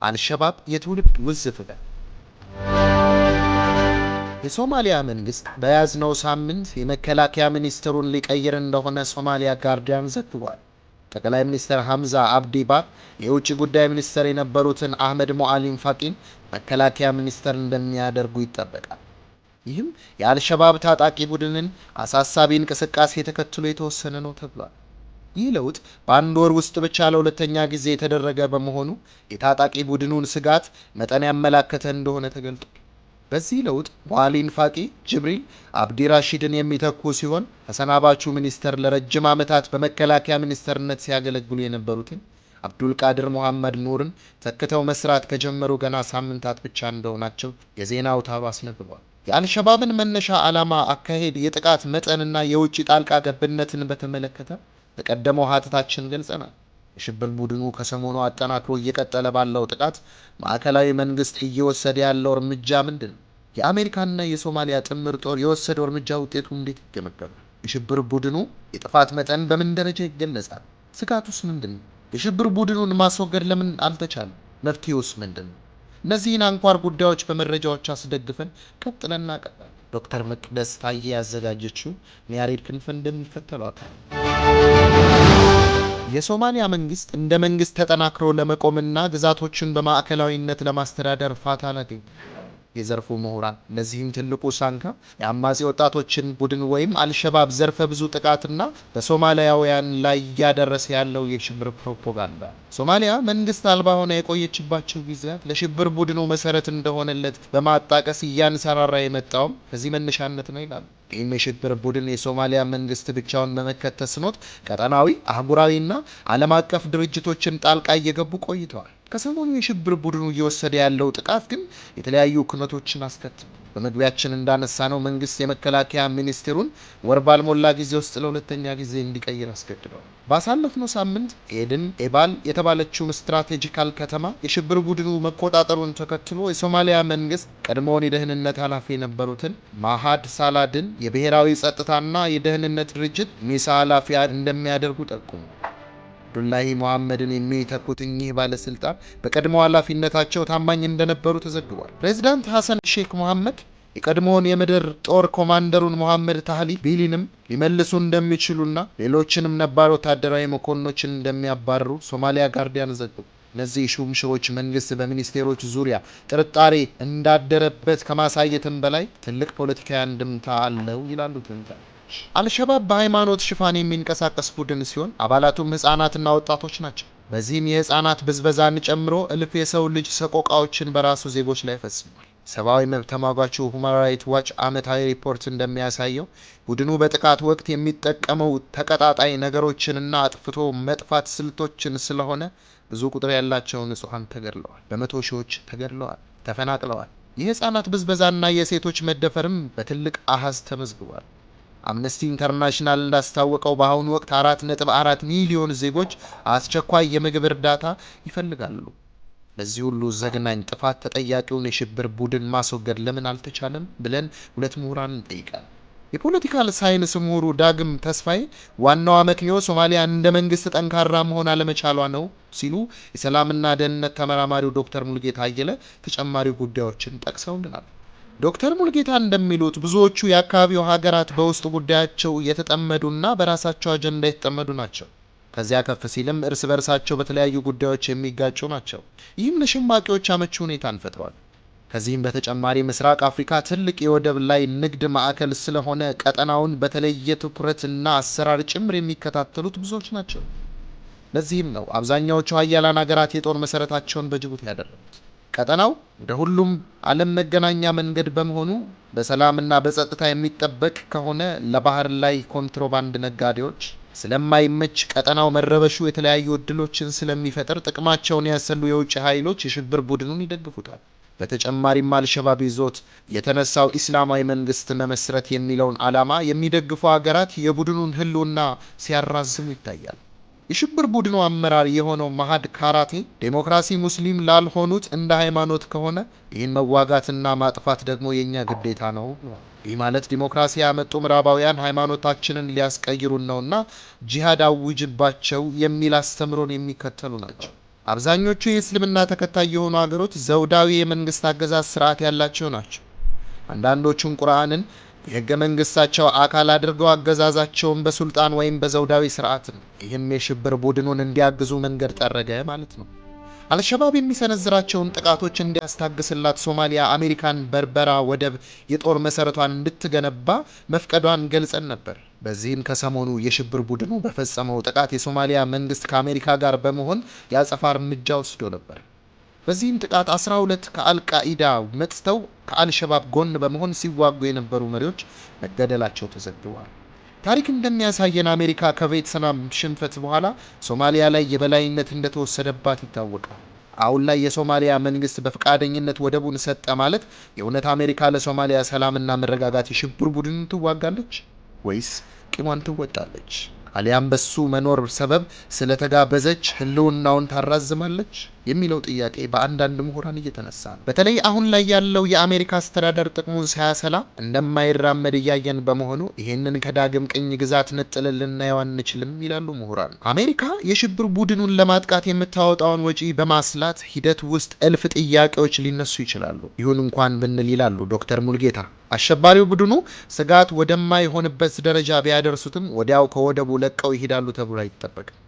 አልሸባብ የትውልድ ውዝፍ የሶማሊያ መንግስት በያዝነው ሳምንት የመከላከያ ሚኒስትሩን ሊቀይር እንደሆነ ሶማሊያ ጋርዲያን ዘግቧል። ጠቅላይ ሚኒስትር ሐምዛ አብዲ ባር የውጭ ጉዳይ ሚኒስትር የነበሩትን አህመድ ሞአሊም ፋቂን መከላከያ ሚኒስትር እንደሚያደርጉ ይጠበቃል። ይህም የአልሸባብ ታጣቂ ቡድንን አሳሳቢ እንቅስቃሴ ተከትሎ የተወሰነ ነው ተብሏል። ይህ ለውጥ በአንድ ወር ውስጥ ብቻ ለሁለተኛ ጊዜ የተደረገ በመሆኑ የታጣቂ ቡድኑን ስጋት መጠን ያመላከተ እንደሆነ ተገልጧል። በዚህ ለውጥ ሞአሊም ፋቂ ጅብሪል አብዲራሺድን የሚተኩ ሲሆን ተሰናባቹ ሚኒስተር ለረጅም ዓመታት በመከላከያ ሚኒስተርነት ሲያገለግሉ የነበሩትን አብዱልቃድር መሐመድ ኑርን ተክተው መስራት ከጀመሩ ገና ሳምንታት ብቻ እንደሆናቸው የዜና አውታሩ አስነብቧል። የአልሸባብን መነሻ ዓላማ፣ አካሄድ፣ የጥቃት መጠንና የውጭ ጣልቃ ገብነትን በተመለከተ በቀደመው ሀተታችን ገልጸናል። የሽብር ቡድኑ ከሰሞኑ አጠናክሮ እየቀጠለ ባለው ጥቃት ማዕከላዊ መንግስት እየወሰደ ያለው እርምጃ ምንድን ነው? የአሜሪካና የሶማሊያ ጥምር ጦር የወሰደው እርምጃ ውጤቱ እንዴት ይገመገማል? የሽብር ቡድኑ የጥፋት መጠን በምን ደረጃ ይገለጻል? ስጋቱስ ምንድን ነው? የሽብር ቡድኑን ማስወገድ ለምን አልተቻለም? መፍትሄውስ ምንድን ነው? እነዚህን አንኳር ጉዳዮች በመረጃዎች አስደግፈን ቀጥለን እናቀርባለን። ዶክተር መቅደስ ታዬ ያዘጋጀችው ያሬድ ክንፈ እንደሚከተለው የሶማሊያ መንግስት እንደ መንግስት ተጠናክሮ ለመቆምና ግዛቶችን በማዕከላዊነት ለማስተዳደር ፋታ አላገኘም። የዘርፉ ምሁራን ለዚህም ትልቁ ሳንካ የአማጺ ወጣቶችን ቡድን ወይም አልሸባብ ዘርፈ ብዙ ጥቃትና በሶማሊያውያን ላይ እያደረሰ ያለው የሽብር ፕሮፓጋንዳ። ሶማሊያ መንግስት አልባ ሆና የቆየችባቸው ጊዜያት ለሽብር ቡድኑ መሰረት እንደሆነለት በማጣቀስ እያንሰራራ የመጣውም ከዚህ መነሻነት ነው ይላሉ። ይህም የሽብር ቡድን የሶማሊያ መንግስት ብቻውን መመከት ተስኖት ቀጠናዊ፣ አህጉራዊና ዓለም አቀፍ ድርጅቶችን ጣልቃ እየገቡ ቆይተዋል። ከሰሞኑ የሽብር ቡድኑ እየወሰደ ያለው ጥቃት ግን የተለያዩ ኩነቶችን አስከትሏል። በመግቢያችን እንዳነሳ ነው መንግስት የመከላከያ ሚኒስቴሩን ወር ባልሞላ ጊዜ ውስጥ ለሁለተኛ ጊዜ እንዲቀይር አስገድደዋል። ባሳለፍነው ሳምንት ኤድን ኤባል የተባለችውን ስትራቴጂካል ከተማ የሽብር ቡድኑ መቆጣጠሩን ተከትሎ የሶማሊያ መንግስት ቀድሞውን የደህንነት ኃላፊ የነበሩትን ማሃድ ሳላድን የብሔራዊ ጸጥታና የደህንነት ድርጅት ሚሳ ኃላፊ እንደሚያደርጉ ጠቁሙ። አብዱላሂ መሐመድን የሚተኩት እኚህ ባለስልጣን በቀድሞ ኃላፊነታቸው ታማኝ እንደነበሩ ተዘግቧል። ፕሬዚዳንት ሐሰን ሼክ መሐመድ የቀድሞውን የምድር ጦር ኮማንደሩን መሐመድ ታህሊ ቢሊንም ሊመልሱ እንደሚችሉና ሌሎችንም ነባር ወታደራዊ መኮንኖችን እንደሚያባርሩ ሶማሊያ ጋርዲያን ዘግቧል። እነዚህ ሹምሽሮች መንግስት በሚኒስቴሮች ዙሪያ ጥርጣሬ እንዳደረበት ከማሳየትም በላይ ትልቅ ፖለቲካዊ አንድምታ አለው ይላሉ ትንታኔዎች። አልሸባብ በሃይማኖት ሽፋን የሚንቀሳቀስ ቡድን ሲሆን አባላቱም ህፃናትና ወጣቶች ናቸው። በዚህም የህፃናት ብዝበዛን ጨምሮ እልፍ የሰው ልጅ ሰቆቃዎችን በራሱ ዜጎች ላይ ፈጽሟል። ሰብአዊ መብት ተሟጋቹ ሁማን ራይትስ ዋች ዓመታዊ ሪፖርት እንደሚያሳየው ቡድኑ በጥቃት ወቅት የሚጠቀመው ተቀጣጣይ ነገሮችንና አጥፍቶ መጥፋት ስልቶችን ስለሆነ ብዙ ቁጥር ያላቸው ንጹሃን ተገድለዋል፣ በመቶ ሺዎች ተገድለዋል፣ ተፈናቅለዋል። የህፃናት ብዝበዛና የሴቶች መደፈርም በትልቅ አሃዝ ተመዝግቧል። አምነስቲ ኢንተርናሽናል እንዳስታወቀው በአሁኑ ወቅት 4.4 ሚሊዮን ዜጎች አስቸኳይ የምግብ እርዳታ ይፈልጋሉ። ለዚህ ሁሉ ዘግናኝ ጥፋት ተጠያቂውን የሽብር ቡድን ማስወገድ ለምን አልተቻለም ብለን ሁለት ምሁራን እንጠይቃለን። የፖለቲካል ሳይንስ ምሁሩ ዳግም ተስፋዬ ዋናው አመክንዮ ሶማሊያ እንደ መንግስት ጠንካራ መሆን አለመቻሏ ነው ሲሉ፣ የሰላምና ደህንነት ተመራማሪው ዶክተር ሙልጌታ አየለ ተጨማሪ ጉዳዮችን ጠቅሰውልናል። ዶክተር ሙልጌታ እንደሚሉት ብዙዎቹ የአካባቢው ሀገራት በውስጥ ጉዳያቸው የተጠመዱና በራሳቸው አጀንዳ የተጠመዱ ናቸው። ከዚያ ከፍ ሲልም እርስ በርሳቸው በተለያዩ ጉዳዮች የሚጋጩ ናቸው። ይህም ለሸማቂዎች አመቺ ሁኔታን ፈጥሯል። ከዚህም በተጨማሪ ምስራቅ አፍሪካ ትልቅ የወደብ ላይ ንግድ ማዕከል ስለሆነ ቀጠናውን በተለየ ትኩረትና አሰራር ጭምር የሚከታተሉት ብዙዎች ናቸው። ለዚህም ነው አብዛኛዎቹ ሀያላን ሀገራት የጦር መሰረታቸውን በጅቡቲ ያደረጉት። ቀጠናው እንደ ሁሉም ዓለም መገናኛ መንገድ በመሆኑ በሰላምና በጸጥታ የሚጠበቅ ከሆነ ለባህር ላይ ኮንትሮባንድ ነጋዴዎች ስለማይመች ቀጠናው መረበሹ የተለያዩ እድሎችን ስለሚፈጥር ጥቅማቸውን ያሰሉ የውጭ ኃይሎች የሽብር ቡድኑን ይደግፉታል። በተጨማሪም አልሸባብ ይዞት የተነሳው ኢስላማዊ መንግስት መመስረት የሚለውን ዓላማ የሚደግፉ ሀገራት የቡድኑን ህልውና ሲያራዝሙ ይታያል። የሽብር ቡድኑ አመራር የሆነው ማሃድ ካራቴ ዴሞክራሲ ሙስሊም ላልሆኑት እንደ ሃይማኖት ከሆነ ይህን መዋጋትና ማጥፋት ደግሞ የኛ ግዴታ ነው። ይህ ማለት ዲሞክራሲ ያመጡ ምዕራባውያን ሃይማኖታችንን ሊያስቀይሩን ነውና ጂሃድ አውጅባቸው የሚል አስተምሮን የሚከተሉ ናቸው። አብዛኞቹ የእስልምና ተከታይ የሆኑ ሀገሮች ዘውዳዊ የመንግስት አገዛዝ ስርዓት ያላቸው ናቸው። አንዳንዶቹም ቁርአንን የህገ መንግስታቸው አካል አድርገው አገዛዛቸውን በሱልጣን ወይም በዘውዳዊ ስርዓት ነው። ይህም የሽብር ቡድኑን እንዲያግዙ መንገድ ጠረገ ማለት ነው። አልሸባብ የሚሰነዝራቸውን ጥቃቶች እንዲያስታግስላት ሶማሊያ አሜሪካን በርበራ ወደብ የጦር መሰረቷን እንድትገነባ መፍቀዷን ገልጸን ነበር። በዚህም ከሰሞኑ የሽብር ቡድኑ በፈጸመው ጥቃት የሶማሊያ መንግስት ከአሜሪካ ጋር በመሆን የአጸፋ እርምጃ ወስዶ ነበር። በዚህም ጥቃት 12 ከአልቃኢዳ መጥተው ከአልሸባብ ጎን በመሆን ሲዋጉ የነበሩ መሪዎች መገደላቸው ተዘግቧል። ታሪክ እንደሚያሳየን አሜሪካ ከቪየትናም ሽንፈት በኋላ ሶማሊያ ላይ የበላይነት እንደተወሰደባት ይታወቃል። አሁን ላይ የሶማሊያ መንግስት በፈቃደኝነት ወደቡን ሰጠ ማለት የእውነት አሜሪካ ለሶማሊያ ሰላምና መረጋጋት የሽብር ቡድንን ትዋጋለች ወይስ ቂሟን ትወጣለች? አሊያም በሱ መኖር ሰበብ ስለተጋበዘች ህልውናውን ታራዝማለች የሚለው ጥያቄ በአንዳንድ ምሁራን እየተነሳ ነው። በተለይ አሁን ላይ ያለው የአሜሪካ አስተዳደር ጥቅሙን ሳያሰላ እንደማይራመድ እያየን በመሆኑ ይህንን ከዳግም ቅኝ ግዛት ነጥለን ልናየው አንችልም ይላሉ ምሁራን። አሜሪካ የሽብር ቡድኑን ለማጥቃት የምታወጣውን ወጪ በማስላት ሂደት ውስጥ እልፍ ጥያቄዎች ሊነሱ ይችላሉ። ይሁን እንኳን ብንል ይላሉ ዶክተር ሙልጌታ፣ አሸባሪው ቡድኑ ስጋት ወደማይሆንበት ደረጃ ቢያደርሱትም ወዲያው ከወደቡ ለቀው ይሄዳሉ ተብሎ አይጠበቅም።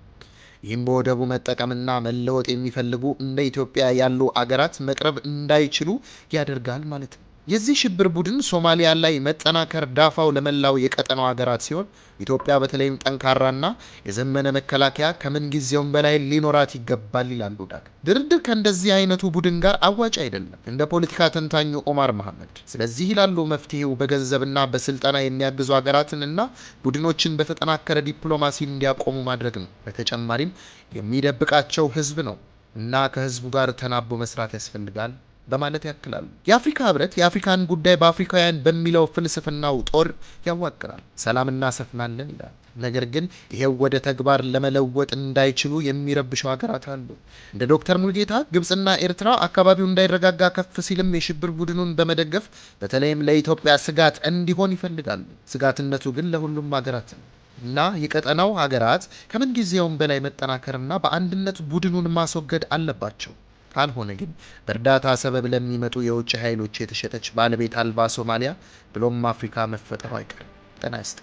ይህም በወደቡ መጠቀምና መለወጥ የሚፈልጉ እንደ ኢትዮጵያ ያሉ አገራት መቅረብ እንዳይችሉ ያደርጋል ማለት ነው። የዚህ ሽብር ቡድን ሶማሊያ ላይ መጠናከር ዳፋው ለመላው የቀጠናው ሀገራት ሲሆን ኢትዮጵያ በተለይም ጠንካራና የዘመነ መከላከያ ከምን ጊዜውም በላይ ሊኖራት ይገባል ይላሉ ዳግ። ድርድር ከእንደዚህ አይነቱ ቡድን ጋር አዋጭ አይደለም እንደ ፖለቲካ ተንታኙ ኦማር መሐመድ። ስለዚህ ይላሉ መፍትሄው በገንዘብና በስልጠና የሚያግዙ ሀገራትንና ቡድኖችን በተጠናከረ ዲፕሎማሲ እንዲያቆሙ ማድረግ ነው። በተጨማሪም የሚደብቃቸው ህዝብ ነው እና ከህዝቡ ጋር ተናቦ መስራት ያስፈልጋል በማለት ያክላሉ። የአፍሪካ ህብረት የአፍሪካን ጉዳይ በአፍሪካውያን በሚለው ፍልስፍናው ጦር ያዋቅራል። ሰላም እናሰፍናለን ይላል። ነገር ግን ይሄው ወደ ተግባር ለመለወጥ እንዳይችሉ የሚረብሹ ሀገራት አሉ። እንደ ዶክተር ሙልጌታ ግብጽና ኤርትራ አካባቢው እንዳይረጋጋ ከፍ ሲልም የሽብር ቡድኑን በመደገፍ በተለይም ለኢትዮጵያ ስጋት እንዲሆን ይፈልጋሉ። ስጋትነቱ ግን ለሁሉም ሀገራት ነው እና የቀጠናው ሀገራት ከምን ጊዜውም በላይ መጠናከርና በአንድነት ቡድኑን ማስወገድ አለባቸው። ካልሆነ ግን በእርዳታ ሰበብ ለሚመጡ የውጭ ኃይሎች የተሸጠች ባለቤት አልባ ሶማሊያ ብሎም አፍሪካ መፈጠሩ አይቀርም። ጤና ይስጥ